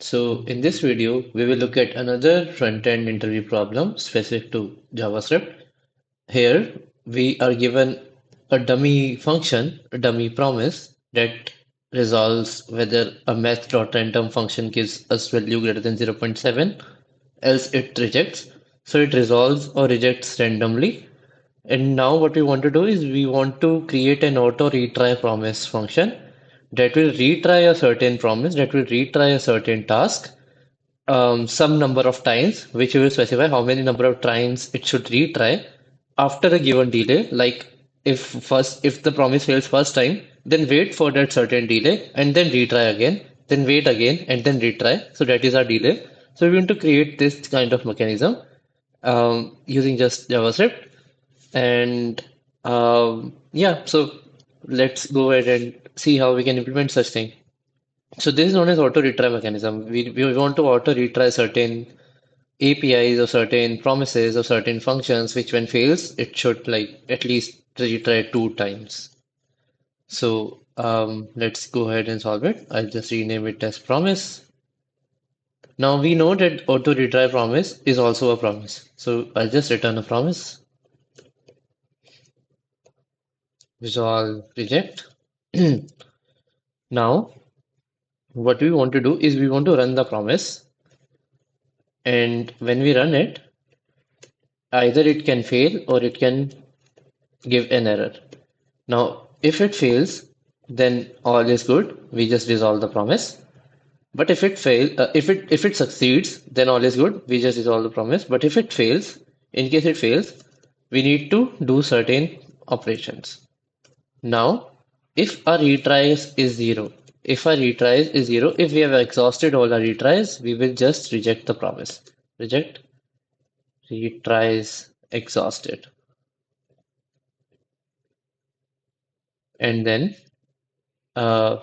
So in this video, we will look at another front-end interview problem specific to JavaScript. Here, we are given a dummy function, a dummy promise that resolves whether a math.random function gives us value greater than 0.7, else it rejects. So it resolves or rejects randomly. And now what we want to do is we want to create an auto retry promise function that will retry a certain promise, that will retry a certain task some number of times, which we will specify how many number of times it should retry after a given delay. Like if the promise fails first time, then wait for that certain delay and then retry again, then wait again and then retry. So that is our delay. So we want to create this kind of mechanism using just JavaScript. And yeah, so let's go ahead and see how we can implement such thing. So this is known as auto-retry mechanism. We want to auto-retry certain APIs or certain promises or certain functions, which when fails, it should like at least retry 2 times. So let's go ahead and solve it. I'll just rename it as promise. Now we know that auto-retry promise is also a promise. So I'll just return a promise. Resolve reject. Now what we want to do is we want to run the promise, and when we run it, either it can fail or it can give an error. Now, if it fails, then all is good. We just resolve the promise. But if it succeeds, then all is good. We just resolve the promise. But if it fails, in case it fails, we need to do certain operations. Now, if our retries is zero, if we have exhausted all our retries, we will just reject the promise. Reject retries exhausted. And then, uh,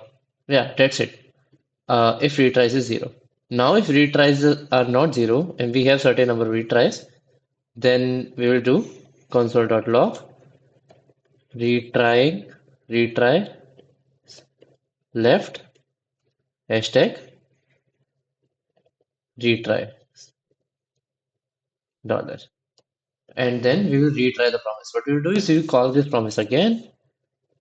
yeah, that's it. If retries is zero. Now, if retries are not zero and we have certain number of retries, then we will do console.log retry left hashtag retry dollar. And then we will retry the promise. What we will do is we will call this promise again.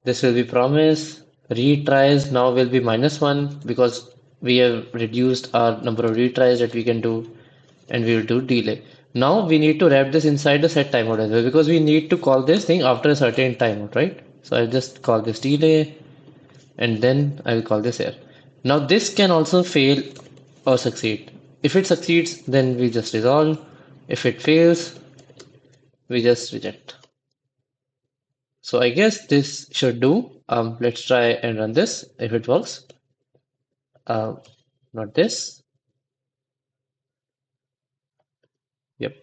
This will be promise. Retries now will be -1 because we have reduced our number of retries that we can do, and we will do delay. Now we need to wrap this inside the set timeout as well because we need to call this thing after a certain timeout, right? So I'll just call this delay and then I will call this here. Now this can also fail or succeed. If it succeeds, then we just resolve. If it fails, we just reject. So I guess this should do. Let's try and run this if it works. Not this. Yep.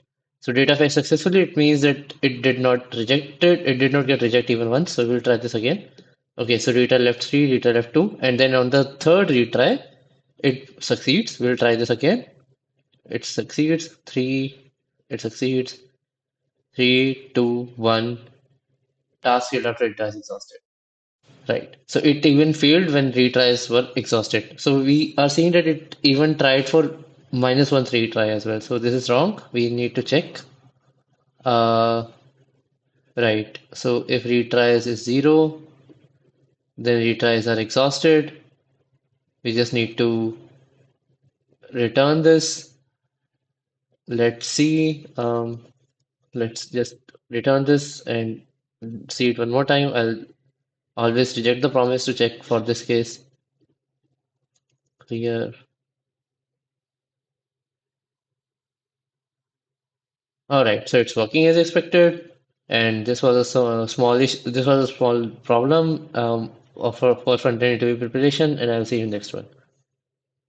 So data fetched successfully, it means that it did not reject it. It did not get rejected even once. So we'll try this again. Okay, so retry left 3, retry left 2, and then on the third retry, it succeeds. We'll try this again. It succeeds, 3, it succeeds, 3, 2, 1. Task failed after it is exhausted. Right. So it even failed when retries were exhausted. So we are seeing that it even tried for -1 retry as well. So this is wrong. We need to check. Uh, right. So if retries is 0, then retries are exhausted. We just need to return this. Let's see. Let's just return this and see it one more time. I'll always reject the promise to check for this case. Clear. All right, so it's working as expected, and this was a this was a small problem for front-end interview preparation, and I'll see you next one.